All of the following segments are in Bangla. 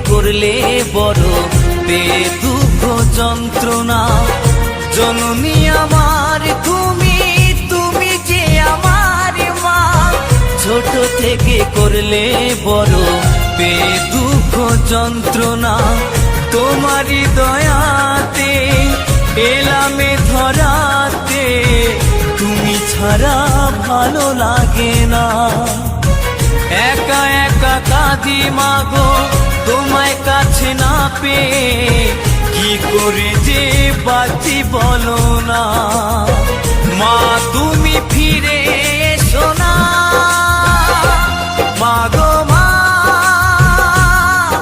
করলে বড় বেদুঃখ যন্ত্রণা। জননী আমার তুমি, তুমি যে আমার মা। ছোট থেকে করলে বড় বেদুঃখ যন্ত্রণা। তোমারই দয়াতে এলামে ধরাতে, তুমি ছাড়া ভালো লাগে না। একা একা কাঁদি মাগো তোমায় কাছে না পেয়ে, কি করে যে বাঁচি বলো না। মা তুমি ফিরে এসো না মাগো মা,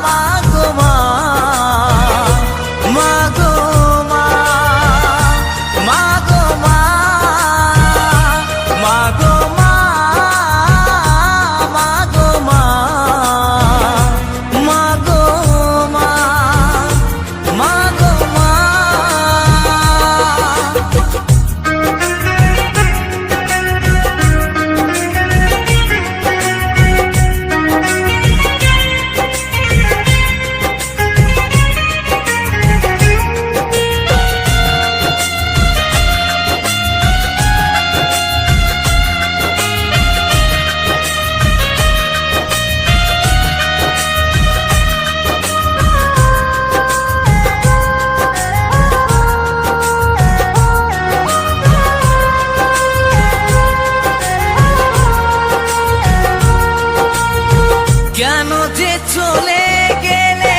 মাগো মা, মাগো মা, মাগো মা, মাগো মা, মাগো মা, মাগো মা, মাগো মা। কেন যে চলে গেলে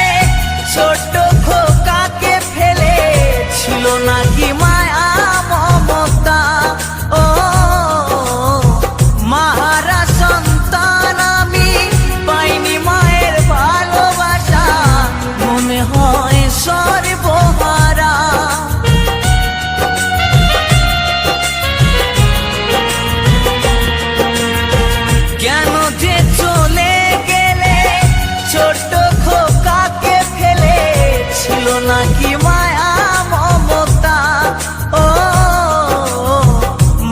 ছোট খোকাকে ফেলে, ছিল নাকি মায়া মমতা। ও মাহারা সন্তান আমি, পাইনি মায়ের ভালোবাসা, মনে হয় সর্বহারা। কেন যে চলে ছোট্ট খোকাকে ফেলে, ছিল নাকি মায়া মমতা। ও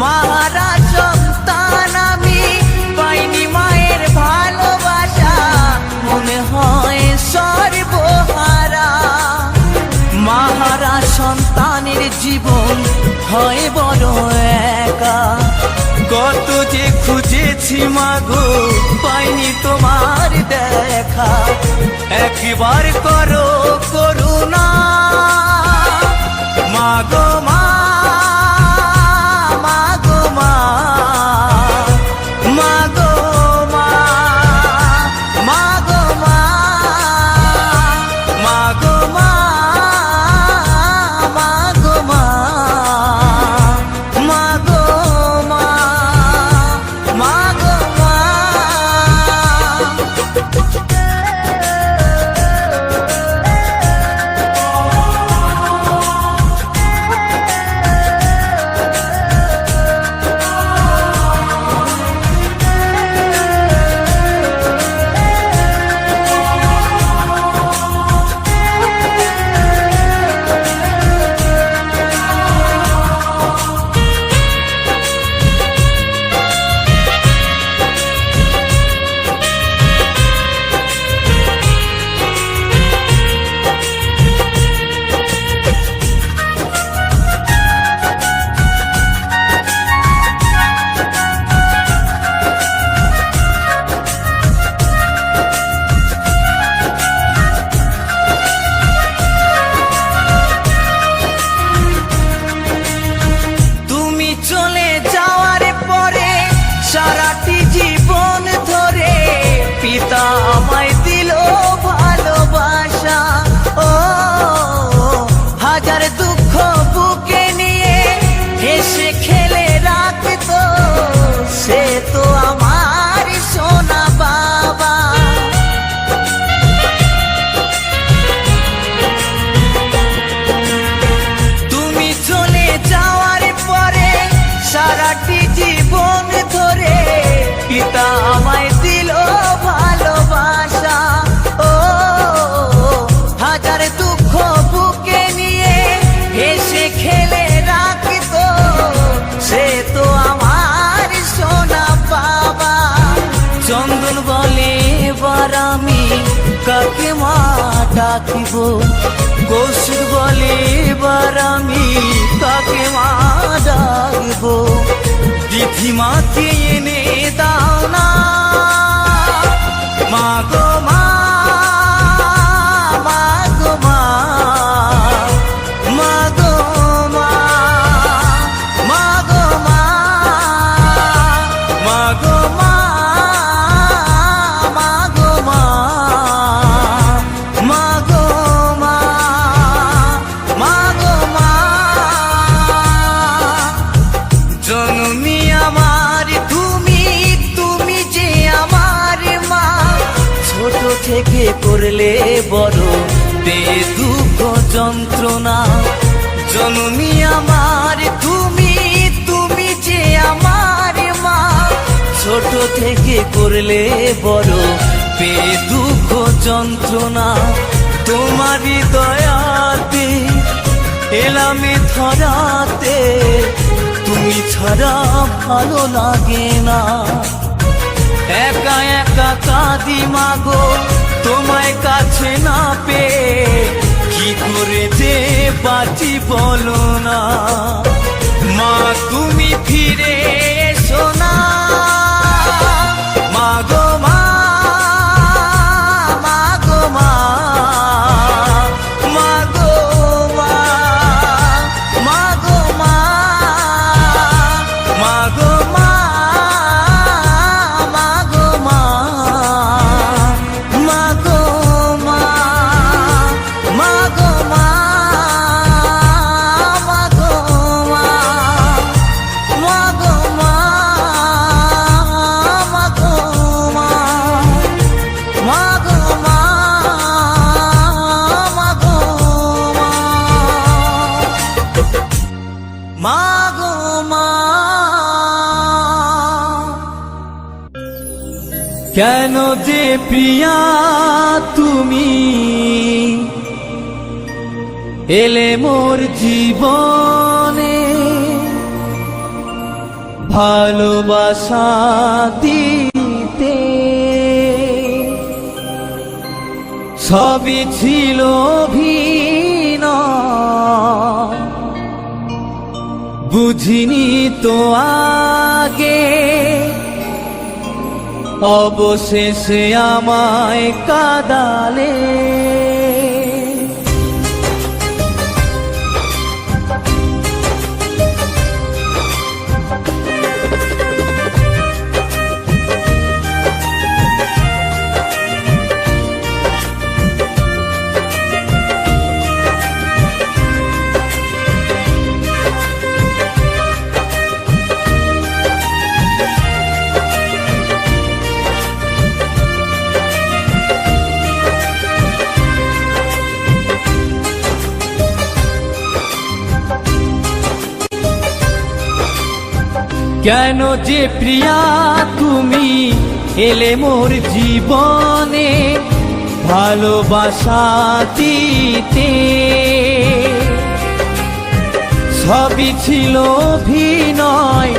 মাহারা সন্তান আমি, পাইনি মায়ের ভালোবাসা, মনে হয় সর্বহারা। মাহারা সন্তানের জীবন হয় বড় একা, কত যে খুঁজেছি মাগো পাইনি তোমার দেখা। একবার করো করুণা মাগো মা, মাগো মা, মাগো মা, মাগো মা, মাগো মা, মাগো মা, মাগো মা, মাগো মা। রাখিব। কৌশিক বলে এবার আমি কাকে মা ডাকব। দিদিমাকে এনে দাও না মা গো মা, মা গো মা, মা গো মা, মা গো মা, মা গো মা, মা গো মা, মা গো মা, মা গো মা। জননী আমার তুমি, তুমি যে আমার মা। ছোট থেকে করলে বড় বে দুঃখ যন্ত্রণা। জননী আমার তুমি, তুমি যে আমার মা। ছোট থেকে করলে বড় বে দুঃখ যন্ত্রণা। তোমারই দয়াতে এলামে ধরাতে, তুমি ছাড়া ভালো লাগে না। একা একা কাঁদি মাগো তোমায় কাছে না পেয়ে, কি করে যে বাঁচি বলো না। মা তুমি ফিরে এসো না মা গো মা, মা গো মা, মা গো মা, মা গো মা, মা গো মা, মা গো মা, মা গো মা, মা গো মা, মা গো মা, মা গো মা, মা গো মা, মা গো মা, মা গো মা, মা গো মা। কেন যে প্রিয়া তুমি এলে মোর জীবনে, ভালোবাসা দিতে সবই ছিল অভিনয়। বুঝিনি তো আগে, অবশেষে আমায় কাঁদালে। কেন যে প্রিয়া তুমি এলে মোর জীবনে, ভালোবাসা দিতে সবই ছিল অভিনয়।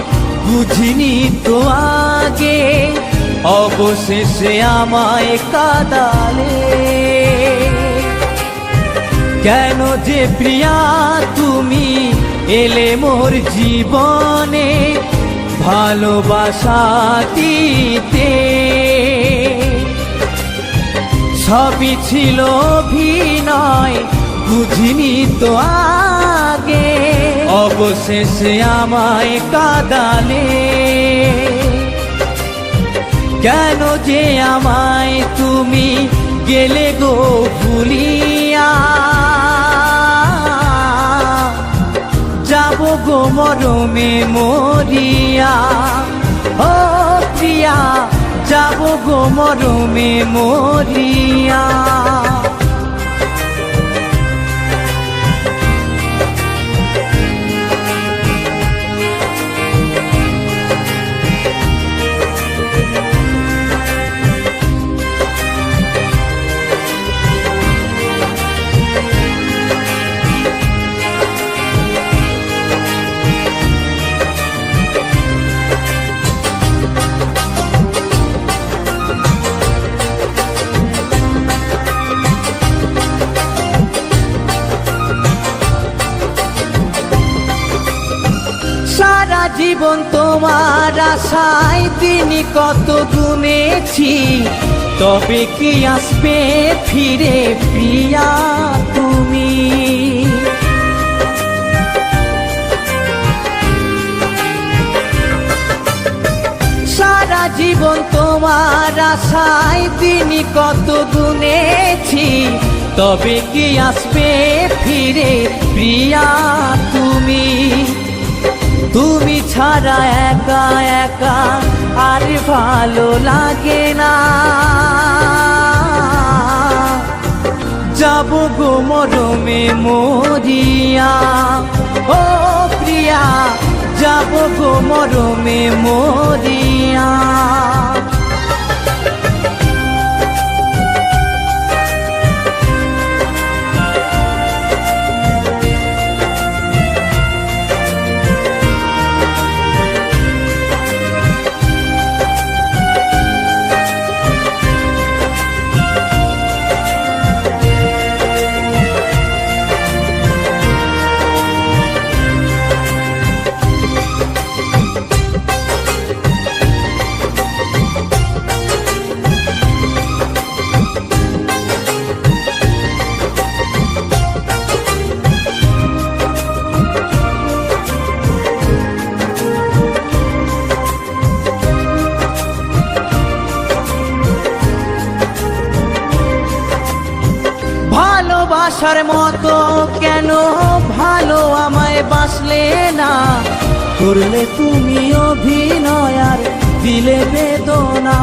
বুঝিনি তো আগে, অবশেষে আমায় কাঁদালে। কেন যে প্রিয়া তুমি এলে মোর জীবনে, ভালোবাসা দিতে সবই ছিল অভিনয়। বুঝিনি তো আগে, অবশেষে আমায় কাঁদালে। কেন যে আমায় তুমি গেলে গো ভুলিয়া, যাব গো মরমে মরিয়া। ও প্রিয়া যাব গো মরমে মরিয়া। জীবন তোমার আশায় দিন কত গুনেছি, তবে কি আসবে ফিরে প্রিয়া তুমি? সারা জীবন তোমার আশায় দিন কত গুনেছি, তবে কি আসবে ফিরে প্রিয়া তুমি? তুমি ছাড়া একা একা আর ভালো লাগে না, যাব গো মরমে মরিয়া। ও প্রিয়া, যাব গো মরমে মরিয়া। ভালোবাসার মতো কেন ভালো আমায় বাসলে না, করলে তুমি অভিনয় আর দিলে বেদনা।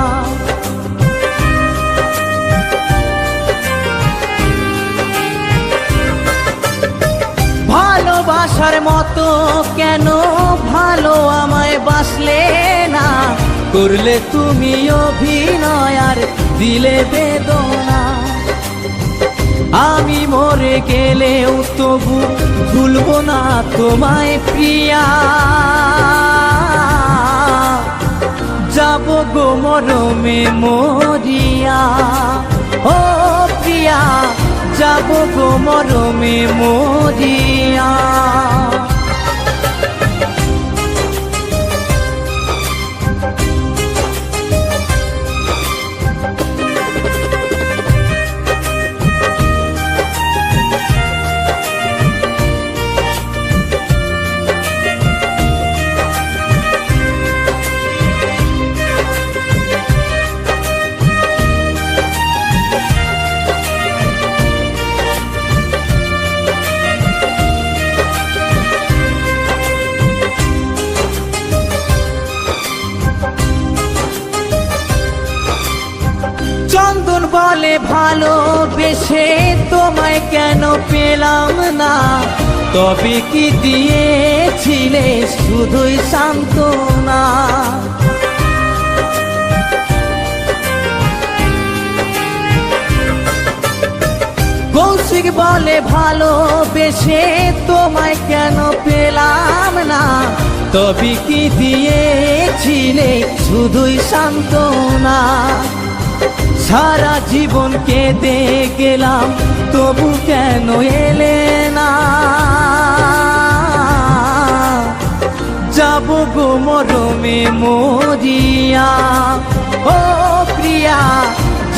ভালোবাসার মতো কেন ভালো আমায় বাসলে না, করলে তুমি অভিনয় আর দিলে বেদনা। আমি মরে গেলেও তবু ভুলবো না তোমায় প্রিয়া, যাব গো মরমে মরিয়া। ও প্রিয়া, যাব গো মরমে মরিয়া। চন্দন বলে ভালোবেসে তোমায় কেন পেলাম না, তবে কি দিয়েছিলে শুধুই সান্ত্বনা। কৌশিক বলে ভালোবেসে তোমায় কেন পেলাম না, তবে কি দিয়েছিলে শুধুই সান্ত্বনা। সারা জীবন কেঁদে গেলাম তবু কেন এলে না, যাব গো মরমে মরিয়া। ও প্রিয়া,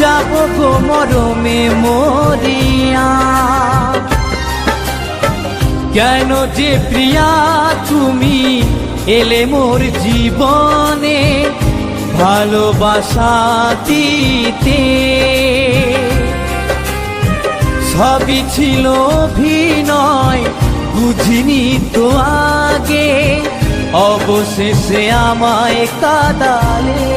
যাব গো মরমে মরিয়া। কেন যে প্রিয়া তুমি এলে মোর জীবনে, ভালোবাসা দিতে সবই ছিল অভিনয়, বুঝিনি তো আগে, অবশেষে আমায় কাঁদালে।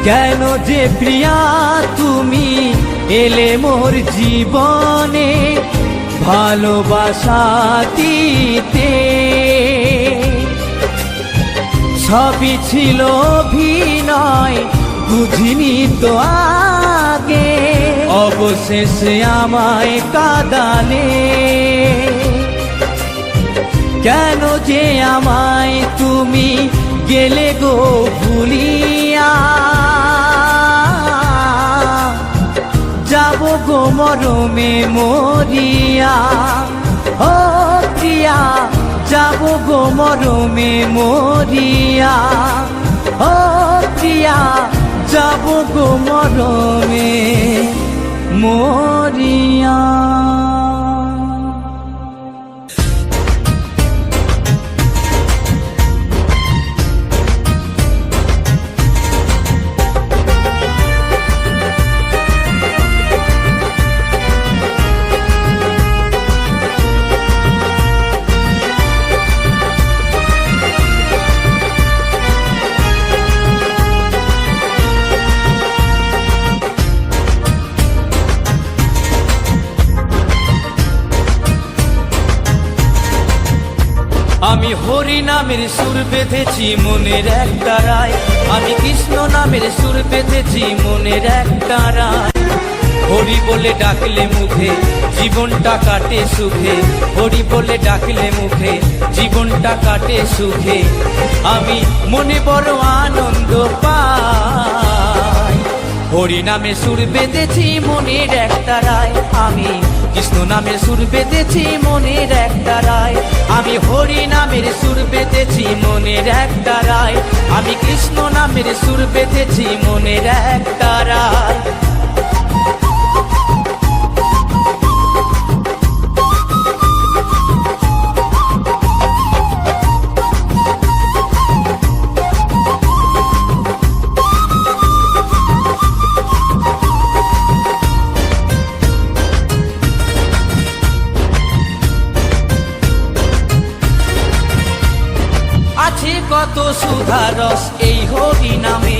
কেন যে প্রিয়া তুমি এলে মোর জীবনে, ভালোবাসা দিতে সবই ছিল অভিনয়, বুঝিনি তো আগে, অবশেষে আমায় কাঁদালে। কেন যে আমায় তুমি গেলে গো ভুলিয়া, যাব গো মরমে মরিয়া। ও প্রিয়া, যাব গো মরমে মরিয়া, ও প্রিয়া যাব গো মরমে মরিয়া। আমি হরি নামের সুর বেঁধেছি মনের এক তারায়, আমি কৃষ্ণ নামের সুর বেঁধেছি মনের এক তারায়। হরি বলে ডাকলে মুখে জীবনটা কাটে সুখে, হরি বলে ডাকলে মুখে জীবনটা কাটে সুখে। আমি মনে বড় আনন্দ পাই, হরি নামে সুর বেঁধেছি মনের এক তারায়, আমি কৃষ্ণ নামের সুর বেঁধেছি মনের এক তারায়। আমি হরি নামের সুর বেঁধেছি মনের এক তারায়, আমি কৃষ্ণ নামের সুর বেঁধেছি মনের এক তারায়। আছে কত সুধারস এই হরি নামে,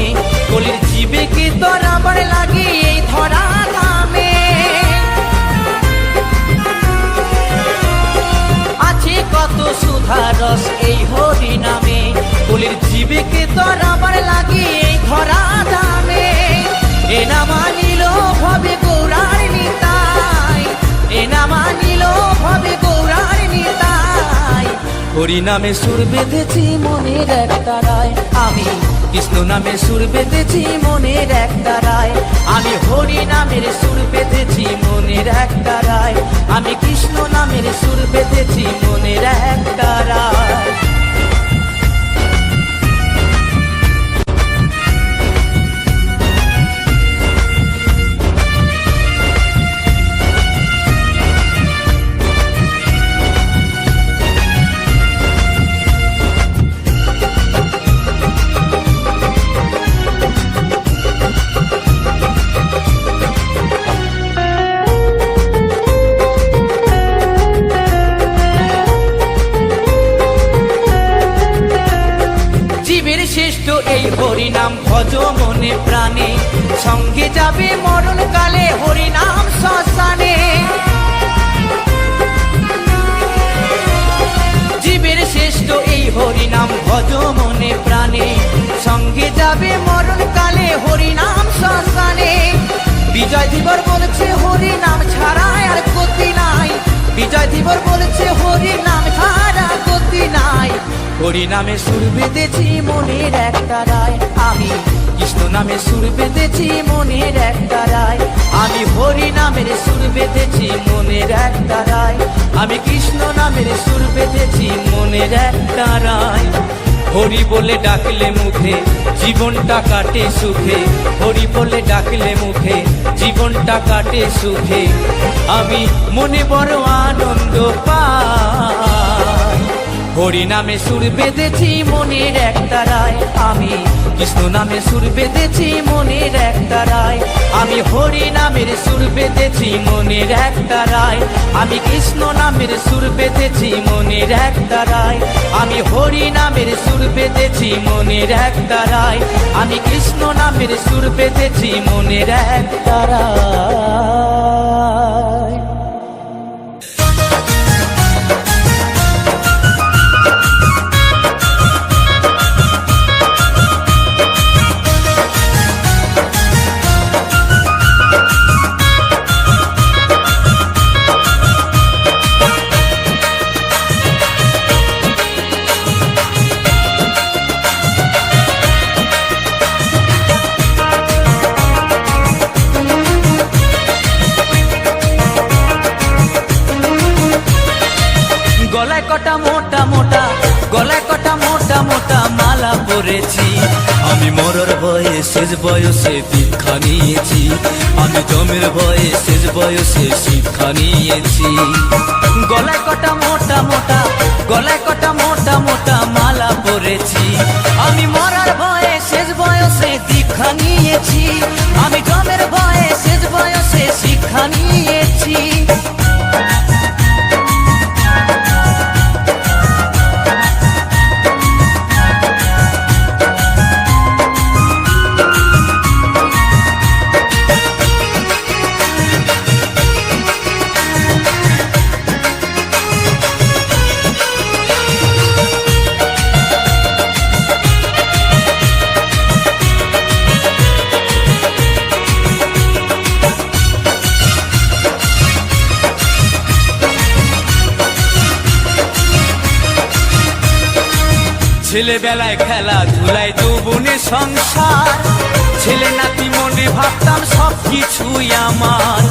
কলির জীবে কি তরাবার লাগে এই ধরা নামে। আছে কত সুধারস এই হরি নামে, কলির জীবে কি তরাবার লাগে এই ধরা নামে। এ না মানিল ভবে গৌরার নিতাই, এ না মানিল ভবে গৌরার নিতাই। হরি নামে সুর বেঁধেছি মনের এক তারায়, আমি কৃষ্ণ নামে সুর বেঁধেছি মনের এক তারায়। আমি হরি নামের সুর বেঁধেছি মনের এক তারায়, আমি কৃষ্ণ নামের সুর বেঁধেছি মনের এক তারায়। শ্রেষ্ঠ এই হরি নাম ভজ মনে প্রাণে, সঙ্গে যাবে মরণ কালে হরি নাম শ্মশানে। জীবের শ্রেষ্ঠ এই হরি নাম ভজ মনে প্রাণে, সঙ্গে যাবে মরণ কালে হরি নাম শ্মশানে। বিজয় ধীবর বলছে হরি নাম ছাড়া আর গতি নাই, বিজয় ধীবর বলছে হরি নাম ছাড়া গতি নাই। হরি নামে সুর বেঁধেছি মনের এক তারায়, আমি কৃষ্ণ নামে সুর বেঁধেছি মনের এক তারায়। আমি হরি নামের সুর বেঁধেছি মনের এক তারায়, আমি কৃষ্ণ নামের সুর বেঁধেছি মনের এক তারায়। হরি বলে ডাকলে মুখে জীবনটা কাটে সুখে, হরি বলে ডাকলে মুখে জীবনটা কাটে সুখে। আমি মনে বড় আনন্দ পাই, হরি নামে সুর বেঁধেছি মনের এক তারায়, আমি কৃষ্ণ নামে সুর বেঁধেছি মনের এক তারায়। আমি হরি নামের সুর বেঁধেছি মনের এক তারায়, আমি কৃষ্ণ নামের সুর বেঁধেছি মনের এক তারায়। আমি হরি নামের সুর বেঁধেছি মনের এক তারায়, আমি কৃষ্ণ নামের সুর বেঁধেছি মনের এক তারায়। শেষ বয়সে দীক্ষা নিয়েছি, আমি জমের ভয়ে শেষ বয়সে শিক্ষা নিয়েছি। গলায় কটা মোটা মোটা, গলায় কটা মোটা মোটা মালা পরেছি, আমি মরার ভয়ে শেষ বয়সে দীক্ষা নিয়েছি, আমি জমের ভয়ে শেষ বয়সে শিক্ষা নিয়েছি। ছেলেবেলায় খেলাধুলায় যৌবনে সংসার, ছেলে নাতি মনে ভাবতাম সব কিছুই আমার।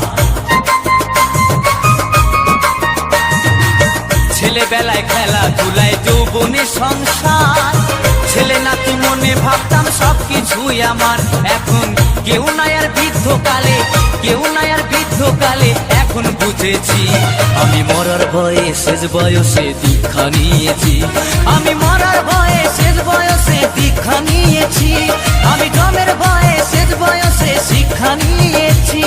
ছেলেবেলায় খেলাধুলায় যৌবনে সংসার, ছেলে নাতি মনে ভাবতাম সব কিছুই আমার। এখন কেউ নাই আর বৃদ্ধকালে, কেউ নাই আর বৃদ্ধকালে, এখন বুঝেছি আমি মরার ভয়ে শেষ বয়সে দীক্ষা নিয়েছি, আমি মরার ভয়ে শেষ বয়সে দীক্ষা নিয়েছি, আমি জমের ভয়ে শেষ বয়সে শিক্ষা নিয়েছি।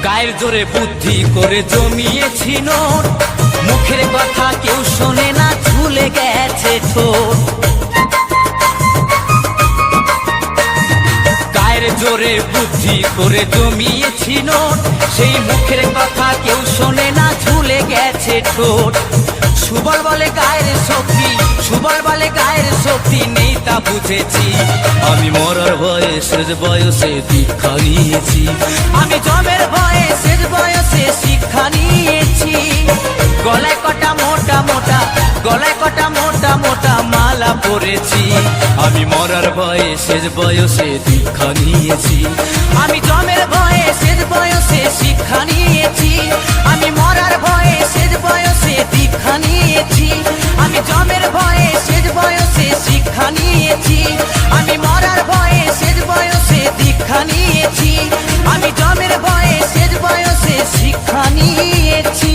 গায়ের জোরে বুদ্ধি করে জমিয়েছি নোট, মুখের কথা কেউ শোনে না, ঝুলে গেছে ঠোঁট। গায়ের জোরে বুদ্ধি করে জমিয়েছি নোট, সেই মুখের কথা কেউ শোনে না, ঝুলে গেছে ঠোঁট। সুবল বলে গায়ের শক্তি, সুবল বলে গায়ের শক্তি নেই তা বুঝেছি, আমি মরার ভয়ে শেষ বয়সে দীক্ষা নিয়েছি, আমি জমের ভয়ে শেষ বয়সে শিক্ষা নিয়েছি। গলায় কটা মোটা মোটা, গলায় কটা মোটা মোটা মালা পরেছি, আমি মরার ভয়ে শেষ বয়সে দীক্ষা নিয়েছি, আমি জমের ভয়ে শেষ বয়সে শিক্ষা নিয়েছি, আমি মরার ভয়ে শেষ বয়সে দীক্ষা নিয়েছি, আমি জমের ভয়ে শেষ বয়সে শিক্ষা নিয়েছি, আমি মরার ভয়ে শেষ বয়সে দীক্ষা নিয়েছি, আমি জমের ভয়ে শেষ বয়সে শিক্ষা নিয়েছি।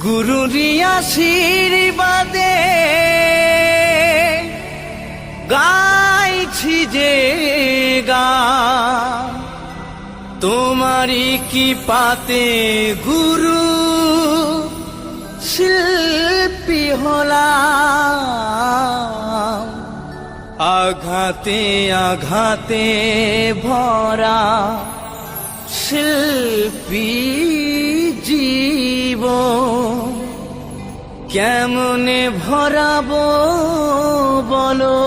গুরুরি আশীর্বাদে গাইছি যে গান, তোমারি কি পাতে গুরু শিল্পী হলাম, আঘাতে আঘাতে ভরা শিল্পী জীব, কেমনে ভরাবো বলো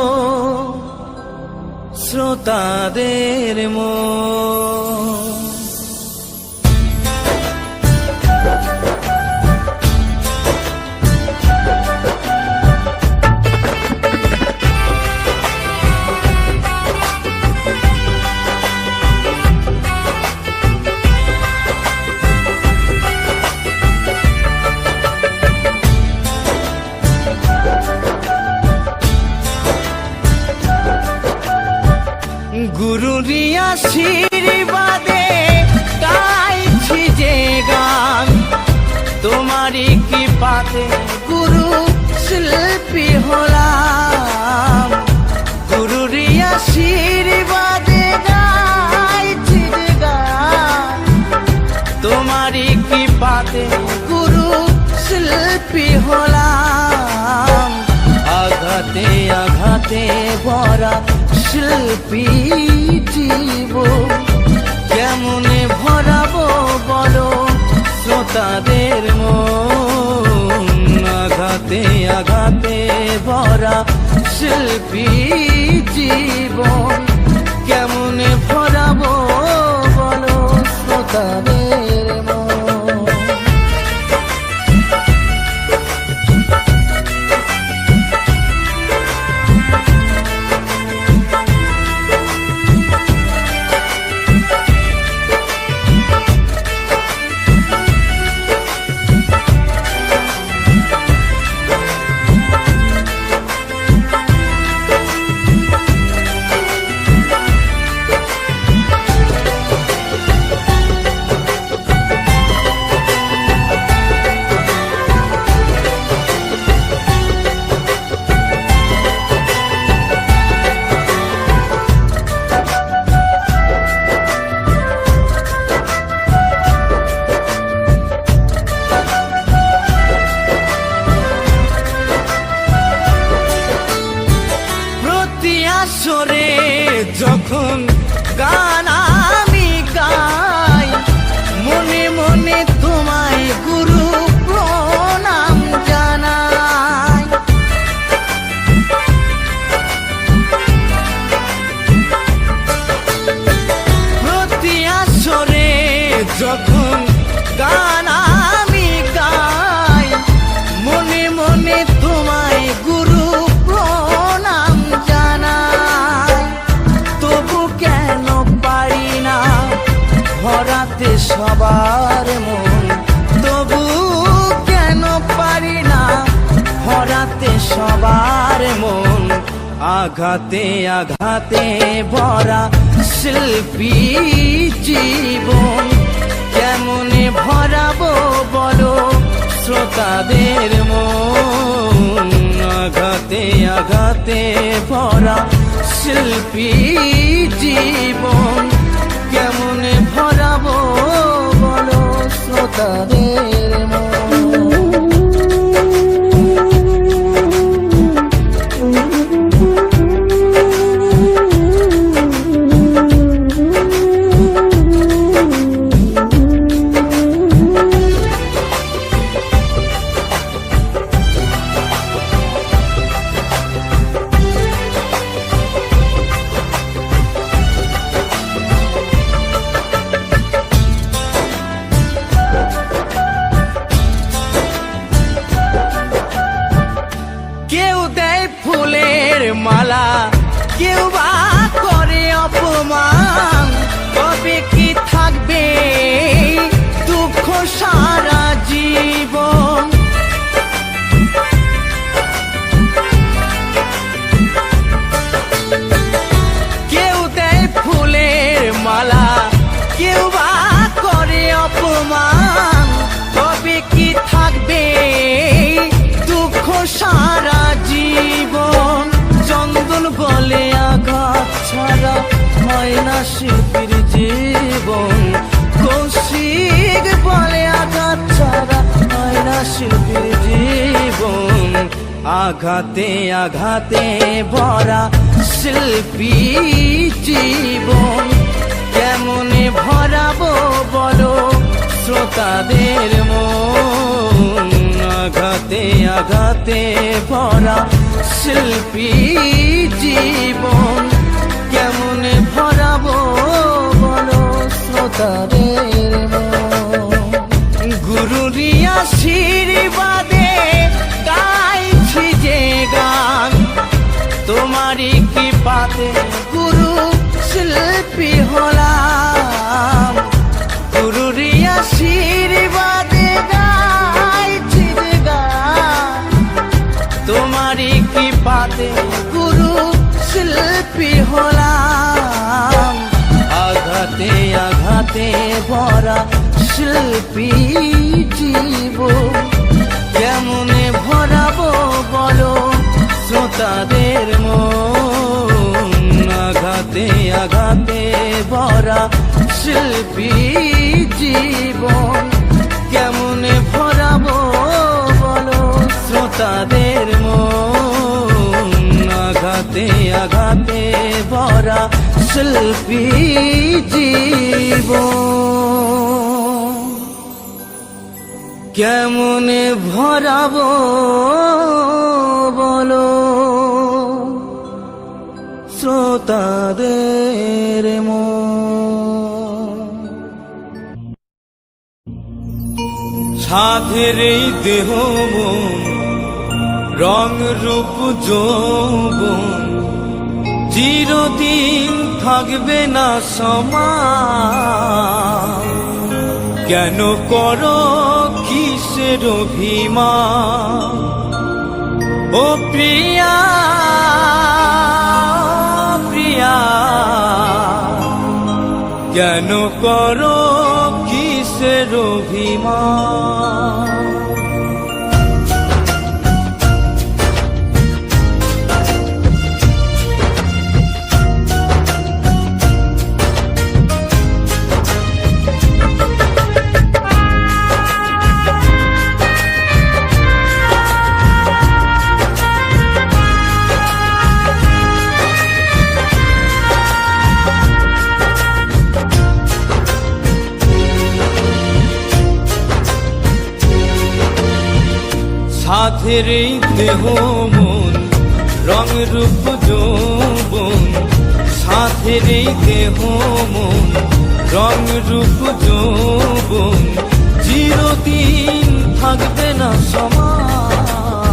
শ্রোতাদের মন। গুরুরি আশীর্বাদে গাইছি যে গান, তোমারি কি পাতে গুরু শিল্পী হলাম, গুরুরি আশীর্বাদে গাইছি যে গান, তোমারি কি পাতে গুরু শিল্পী হলাম, আঘাতে আঘাতে ভরা শিল্পী জীব, কেমনে ভরাবো বলো শ্রোতাদের মন। আঘাতে আঘাতে ভরা শিল্পী জীবন কেমনে ভরাবো বলো শ্রোতাদের মন। আসরে যখন গান আমি গাই মনে মনে তোমায় গুরু প্রণাম জানাই। প্রতি আসরে যখন গান আমি গাই মনে মনে তোমায় গুরু প্রণাম জানাই। তবু কেন পারি না ভরাতে সবার মন, তবু কেন পারি না ভরাতে সবার মন। আঘাতে আঘাতে ভরা শিল্পী জীবন কেমনে ভরাবো বলো শ্রোতাদের মন। আঘাতে আঘাতে ভরা শিল্পী জীবন কেমনে ভরাবো বলো শ্রোতাদের মন। কেউ দেয় ফুলের মালা, কেউ বা করে অপমান, তবে কি থাকবে দুঃখ সারা জীবন। কেউ দেয় ফুলের মালা, কেউ বা করে অপমান, তবে কি থাকবে দুঃখ সারা জীবন। চন্দন বলে আঘাত ছাড়া হয় না শিল্পীর জীবন, কৌশিক বলে আঘাত ছাড়া হয় না শিল্পীর জীবন। আঘাতে আঘাতে ভরা শিল্পী জীবন কেমনে ভরাবো বলো শ্রোতাদের মন। আঘাতে আঘাতে ভরা শিল্পী জীবন কেমনে ভরাবো বলো শ্রোতাদের মন। গুরুরি আশীর্বাদে গাইছি যে গান, তোমারই কৃপাতে গুরু শিল্পী হলাম। গুরুরি আশীর্বাদে গাইছি যে গান, তোমারই কৃপাতে গুরু শিল্পী হলাম। আঘাতে আঘাতে ভরা শিল্পী জীবন কেমনে ভরাবো বলো শ্রোতাদের মন। আঘাতে আঘাতে ভরা শিল্পী জীবন কেমনে ভরাবো বলো শ্রোতাদের মন। আঘাতে আঘাতে ভরা শিল্পী জীবন কেমনে ভরাবো বলো শ্রোতাদের মন। সাধের এই দেহ মন রং রূপ যৌবন চিরদিন থাকবে না সমান। কেন করো কিসের অভিমান ও প্রিয়া প্রিয়া, কেন করো কিসের অভিমান। সাধের এই দেহ মন রং রূপ যৌবন, সাধের এই দেহ মন রং রূপ যৌবন চিরদিন থাকবে না সমান।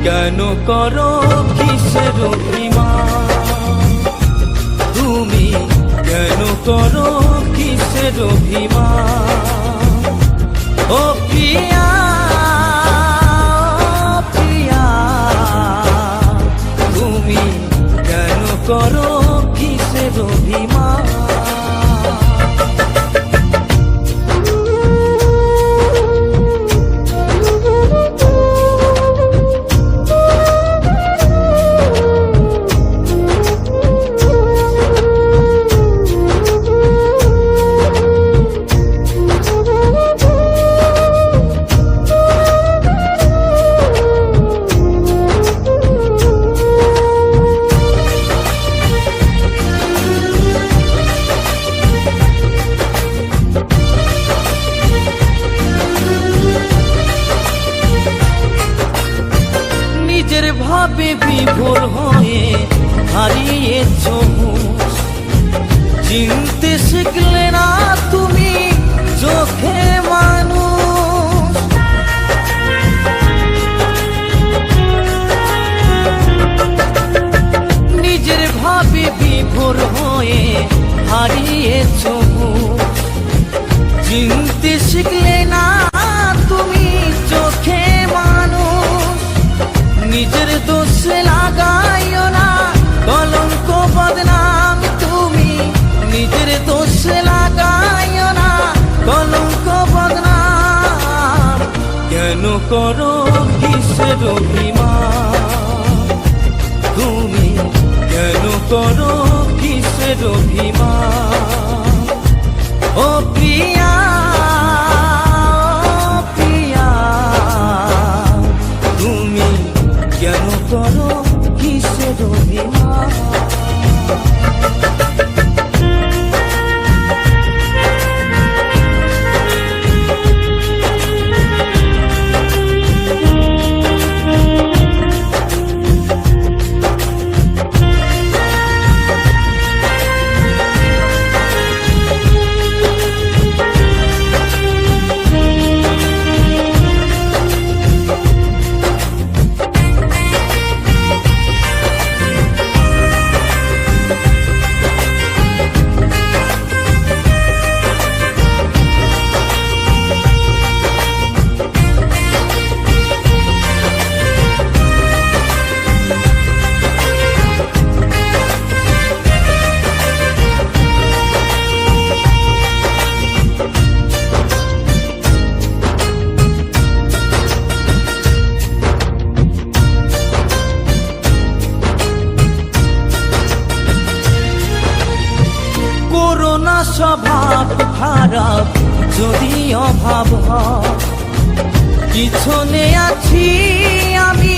কেন করো কিসের অভিমান তুমি, কেন করো কিসের অভিমান ও প্রিয়া প্রিয়া, তুমি কেন করো কিসের অভিমান। ভাবে বিভোর হয়ে হারিয়েছ হুঁশ, চিনতে শিখলে না তুমি চোখে মানুষ। নিজের ভাবে বিভোর হয়ে হারিয়েছ হুঁশ, চিনতে শিখলে না তুমি চোখে মানুষ। নিজের দোষে লাগাইও না কলঙ্ক বদনাম তুমি, নিজের দোষে লাগাইও না কলঙ্ক বদনাম। কেন করো কিসের অভিমান তুমি, কেন করো কিসের অভিমান ও প্রিয়া প্রিয়া, তুমি কেন করো কিসের অভিমান। স্বভাব খারাপ যদি অভাব হয়, পিছনে আছি আমি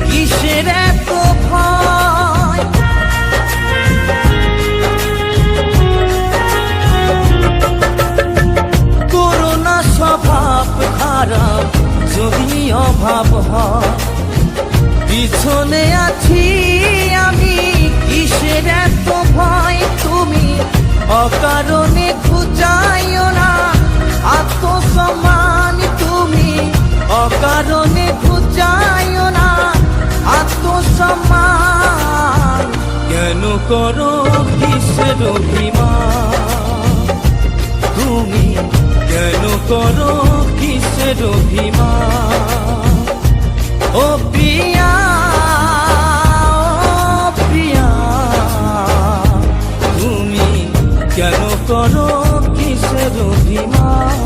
কিসের এত ভয়। করোনা স্বভাব করো কিসের অভিমান, তুমি কেন করো কিসের অভিমান? ও প্রিয়া, ও প্রিয়া, তুমি কেন করো কিসের অভিমান?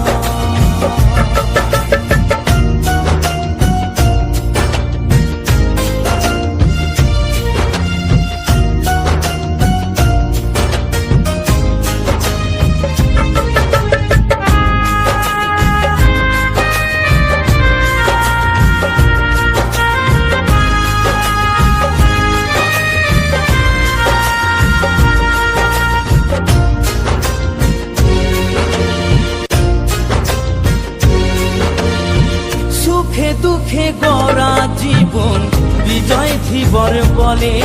সুখে দুঃখে গড়া জীবন বিজয় ধীবর বলে,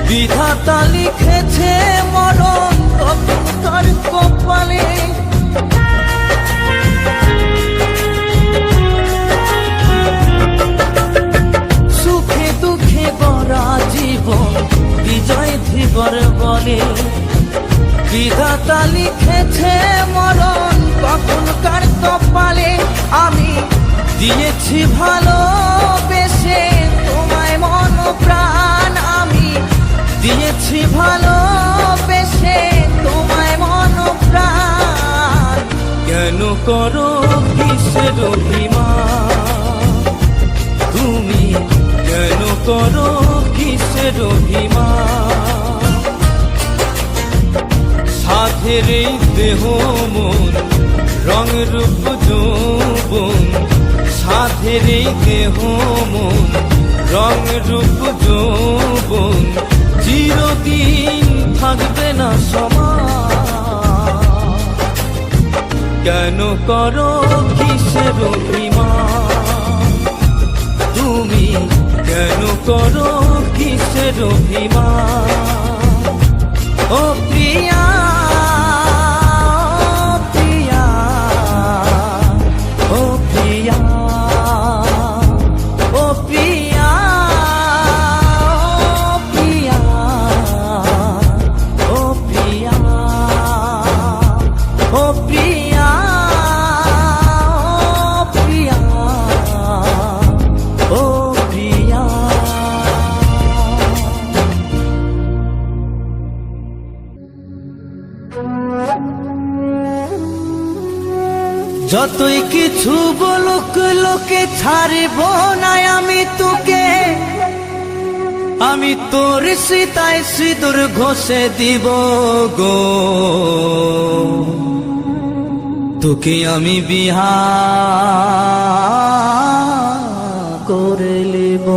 বিধাতা লিখেছে মরণ তার কপালে। সুখে দুঃখে গড়া জীবন বিজয় ধীবর বলে, বিধাতা লিখেছে মরণ কখনকার কপালে। আমি দিয়েছি ভালোবেসে তোমায় মন প্রাণ, আমি দিয়েছি ভালোবেসে তোমায় মন প্রাণ। কেন করো কিসের অভিমান, তুমি কেন করো কিসের অভিমান? সাধের এই দেহ মন রং রূপ যৌবন, সাধের এই দেহ মন রং রূপ যৌবন চিরদিন থাকবে না সমান। কেন করো কিসের অভিমান, তুমি কেন করো কিসের অভিমান? ও প্রিয়া, যতই কিছু বলুক লোকে ছাড়ব না আমি তোকে, আমি তোর সীতায় সিঁদুর ঘষে দিব গো। তোকে আমি বিহা করে লিব।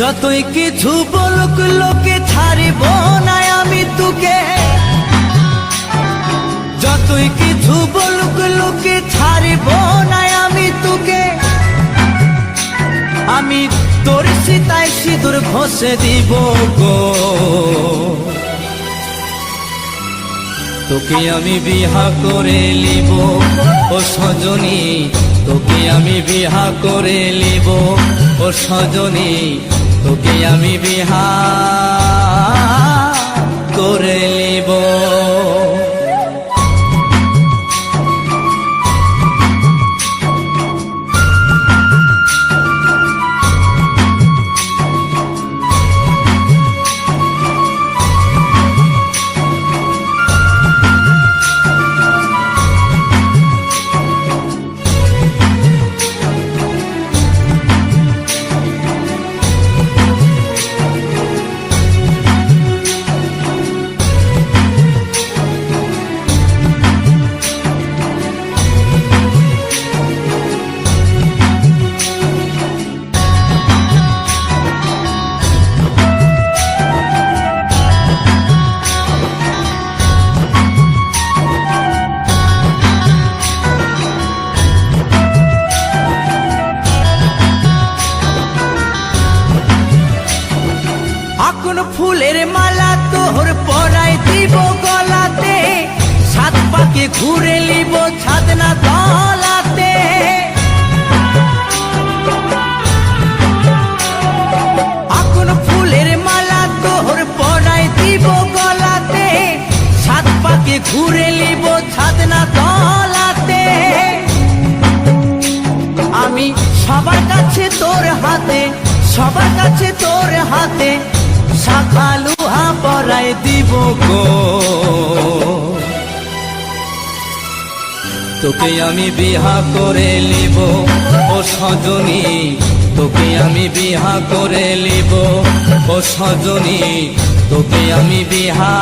যতই কিছু বলুক লোকে ছাড়ব না আমি তোকে, যতই কিছু বলুক লোকে ছাড়ব না আমি তোকে, আমি তোর সীতায় সিঁদুর ঘষে দিব গো। তোকে আমি বিহা করে লিব ও সজনী, তোকে আমি বিহা করে লিব ও সজনী, তোকে আমি বিহা করে লিব। ঘুরে লিব ছাদনা তলাতে, আগুন ফুলের মালা তোর পরাই দিব গলাতে, সাত পাকে ঘুরে লিব ছাদনা তলাতে। আমি সবার কাছে তোর হাতে, সবার কাছে তোর হাতে শাখা লোহা পরাই দিব গো। তোকে আমি বিহা করে লিব ও সজনী, তোকে আমি বিহা করে লিব ও সজনী, তোকে আমি বিহা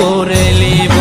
করে লিব।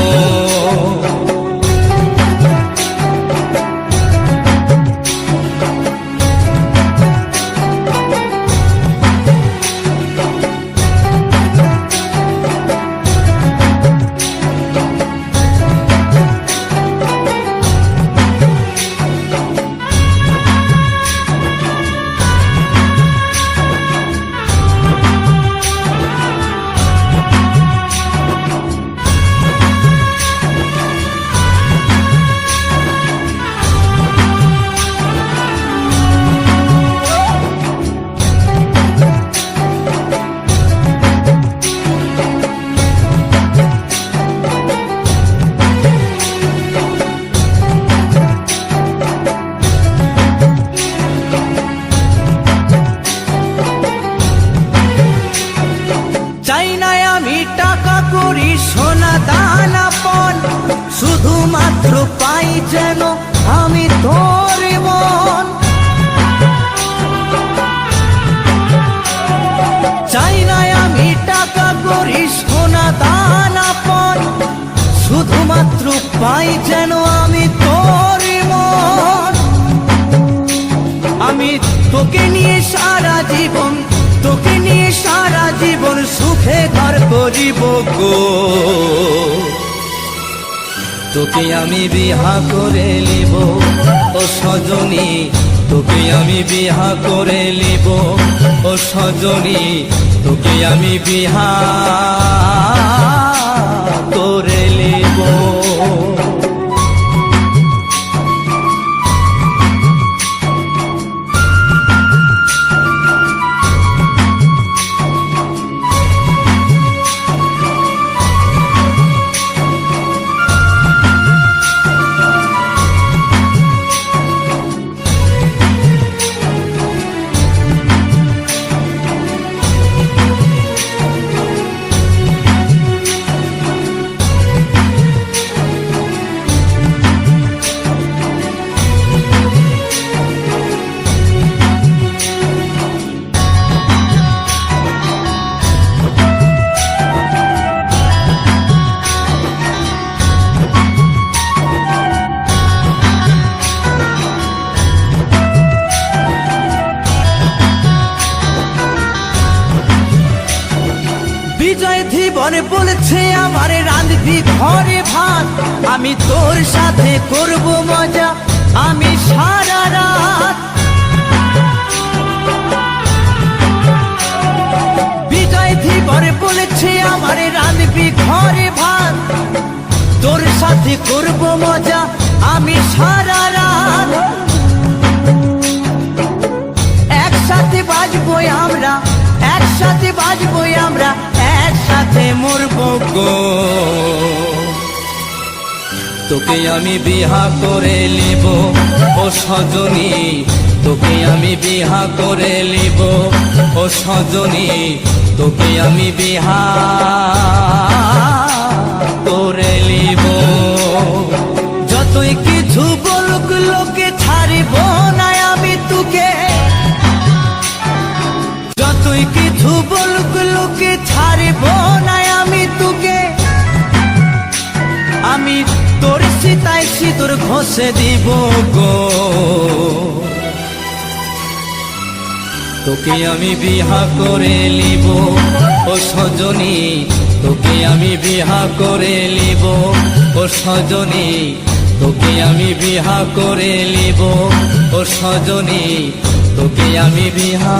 চাই না আমি টাকা করি সোনা দানা পণ, শুধুমাত্র পাই যেন আমি তোর মন। চাই না আমি টাকা করি সোনা দানা পণ, শুধুমাত্র পাই যেন আমি তোর মন। আমি তোকে নিয়ে সারা জীবন, তোকে নিয়ে সারা জীবন সুখে ঘর করিব গো। তোকে আমি বিহা করে লিব ও সজনী, তোকে আমি বিহা করে লিব ও সজনী, তোকে আমি বিহা করে লিব। বিজয় ধীবর বলছে আমার রাঁধবি ঘরে ভাত, আমি তোর সাথে করব মজা আমি সারা রাত। বিজয় ধীবর বলছে আমার রাঁধবি ঘরে ভাত, তোর সাথে করব মজা আমি সারা রাত। একসাথে বাজবো আমরা, একসাথে বাজবো আমরা, একসাথে মরবো গো। তোকে আমি বিহা করে লিব ও সজনী, তোকে আমি বিহা করে লিব ও সজনী, তোকে আমি বিহা করে লিব। যতই কিছু বলুক লোকে ছাড়িব না আমি তোকে, যতই কিছু বলুক লোকে ছাড়িব না আমি তোকে। আমি তোর সীতায় সিঁদুর ঘষে দিব গো। তোকে আমি বিহা করে লিব ও সজনী, তোকে আমি বিহা করে লিব ও সজনী, তোকে আমি বিহা করে লিব ও সজনী, তোকে আমি বিহা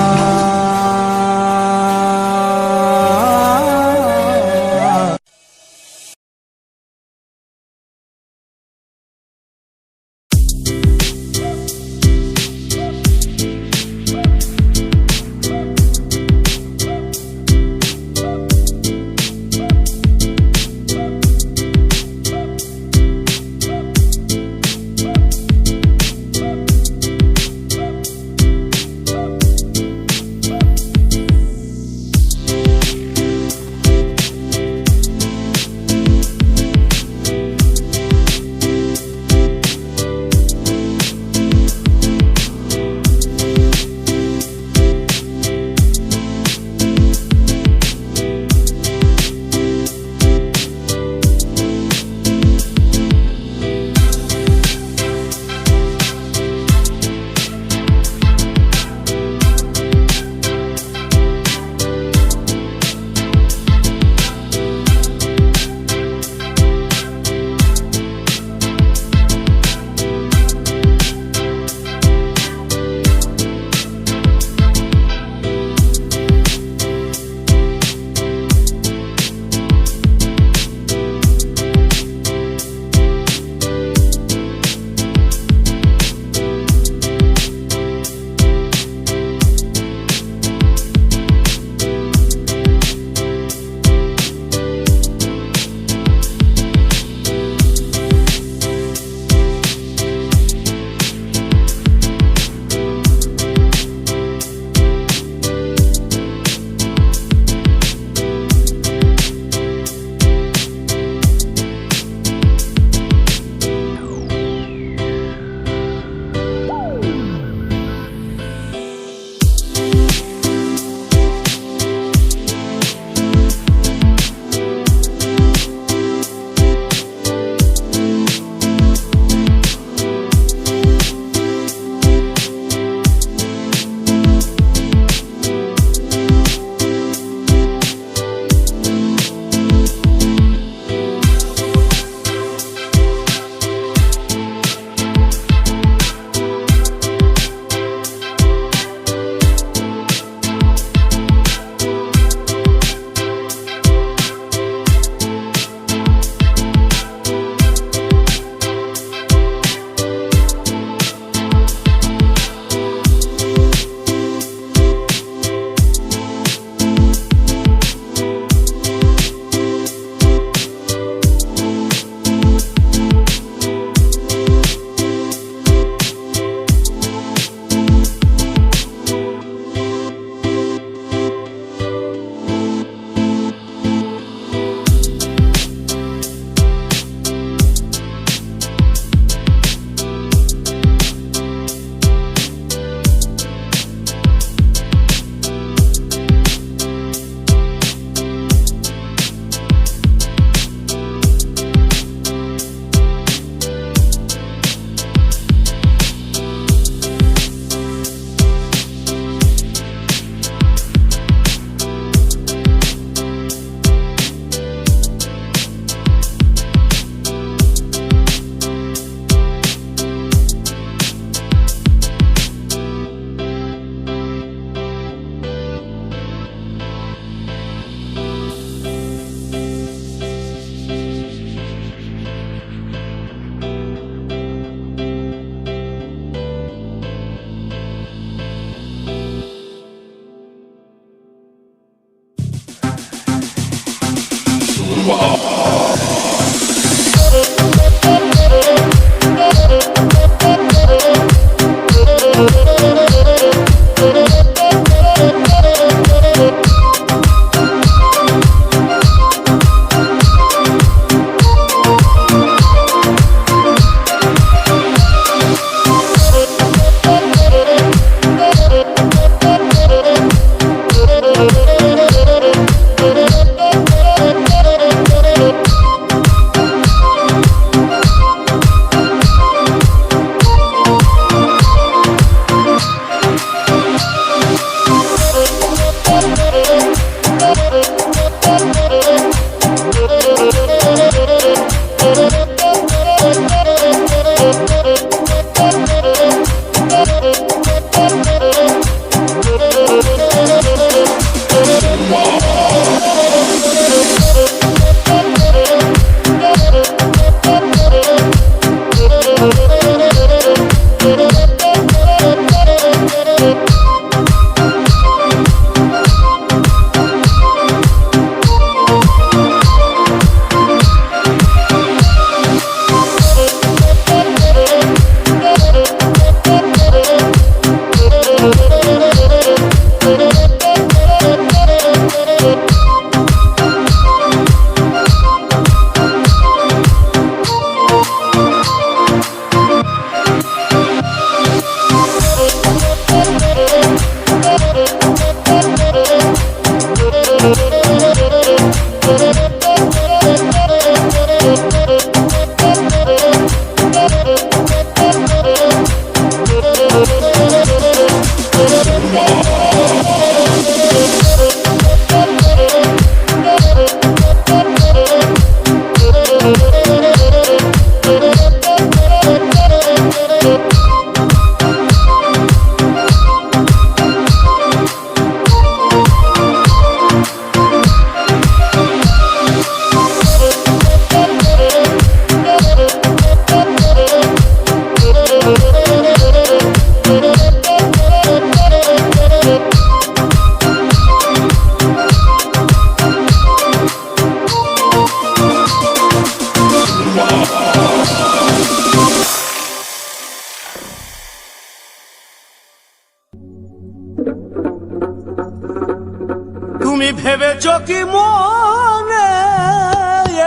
তুমি ভেবেছ কি মনে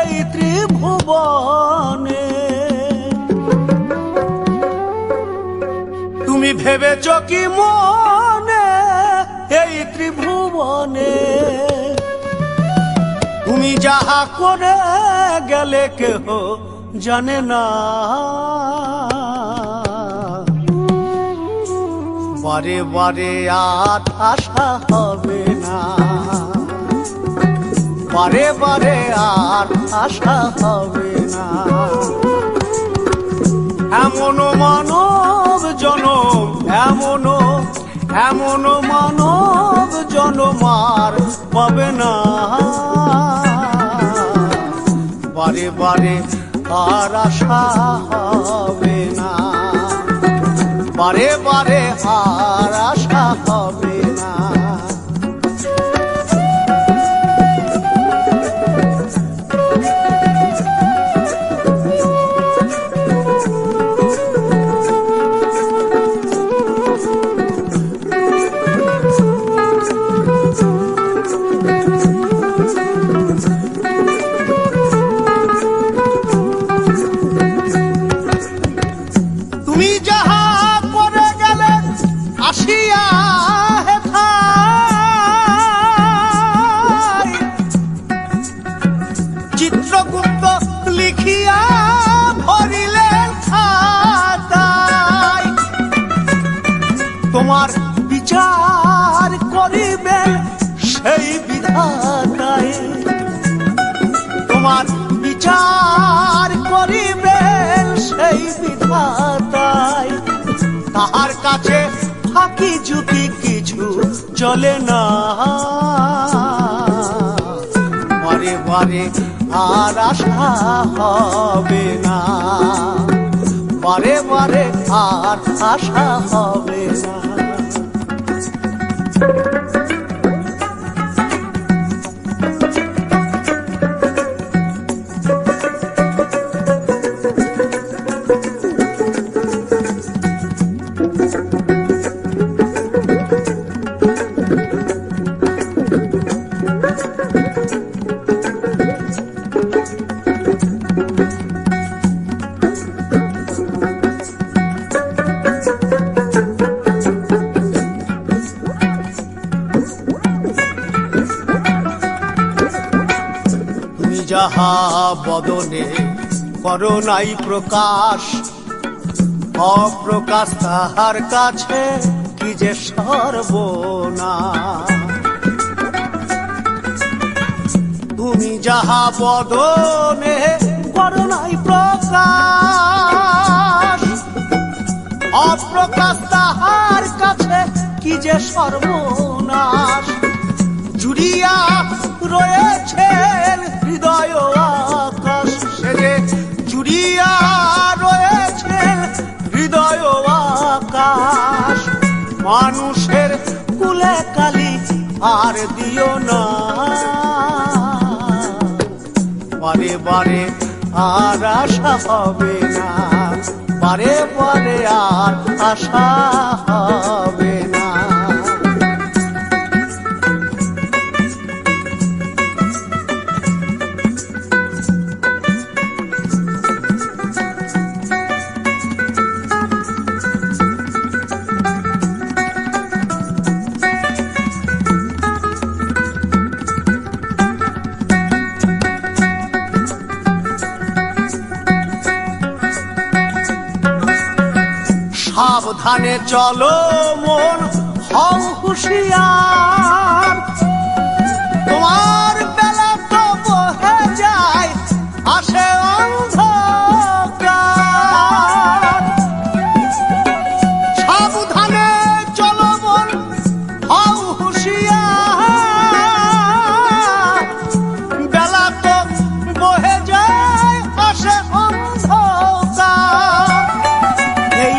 এই ত্রিভুবনে, তুমি ভেবেছ কি মনে এই ত্রিভুবনে, তুমি যাহা করে গেলে কেহ জানে না, বারে বারে আর আশা হবে না, বারে বারে আর আশা হবে না। এমন মানব জনম, এমন মানব জনম আর পাবে না, বারে বারে আর আশা হবে না, বারে বারে আর আশা হবে না। তুমি যাহা করে গেলে আসিয়া হেথায়, চিত্রগুপ্ত লিখিয়া ভরিলেন খাতায়, তোমার বিচার করিবেন সেই বিধাতায়, তোমার বিচার করিবেন সেই বিধাতায়, তাহার কাছে ফাঁকি ঝুঁকি কিছু চলে না, বারে বারে আর আশা হবে না, বারে বারে আর আশা হবে না। যাহা বদনে করো নাই প্রকাশ, অপ্রকাশ তাহার কাছে কি যে সর্বনাশ। তুমি যাহা বদনে করো নাই প্রকাশ, অপ্রকাশ তাহার কাছে কি যে সর্বনাশ। জুড়িয়া রয়েছেন হৃদয় আকাশ, সে যে জুড়িয়া রয়েছেন হৃদয় আকাশ। মানুষের কুলে কালি আর দিও না, বারে বারে আর আশা হবে না, বারে বারে আর আশা হবে না। সাবধানে চলো মন হও হুঁশিয়ার, তোমার বেলা তো বহে যায় আসে অন্ধকার। সাবধানে চলো মন হও হুঁশিয়ার, বেলা তো বহে যায় আসে অন্ধকার। এই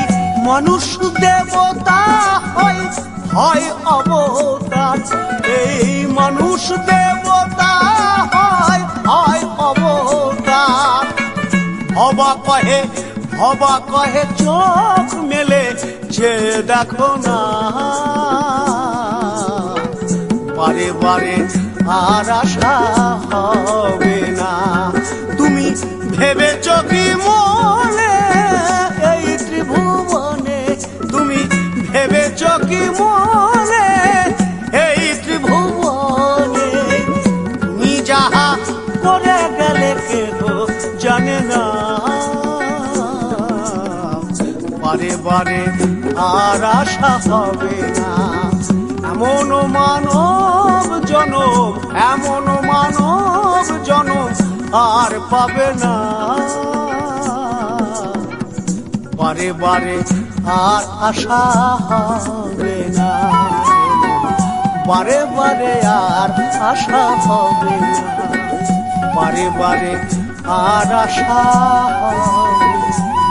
মানুষ দেবতা হয় হয় অবতার, এই মানুষ দেবতা হয় হয় অবতার। হবা কহে চোখ মেলে যে দেখো না, বারে বারে আর আশা হবে না। তুমি ভেবেছ কি মনে এই ত্রিভুবনে, তুমি ভেবেছ কি মনে এই ত্রিভুবনে। তুমি যাহা করে গেলে কেহ জানে না, বারে বারে আর আশা হবে না। এমন মানব জনম, এমন মানব জনম আর পাবে না, বারে বারে আর আশা হবে না, বারে বারে আর আশা হবে না, বারে বারে আর আশা হবে না।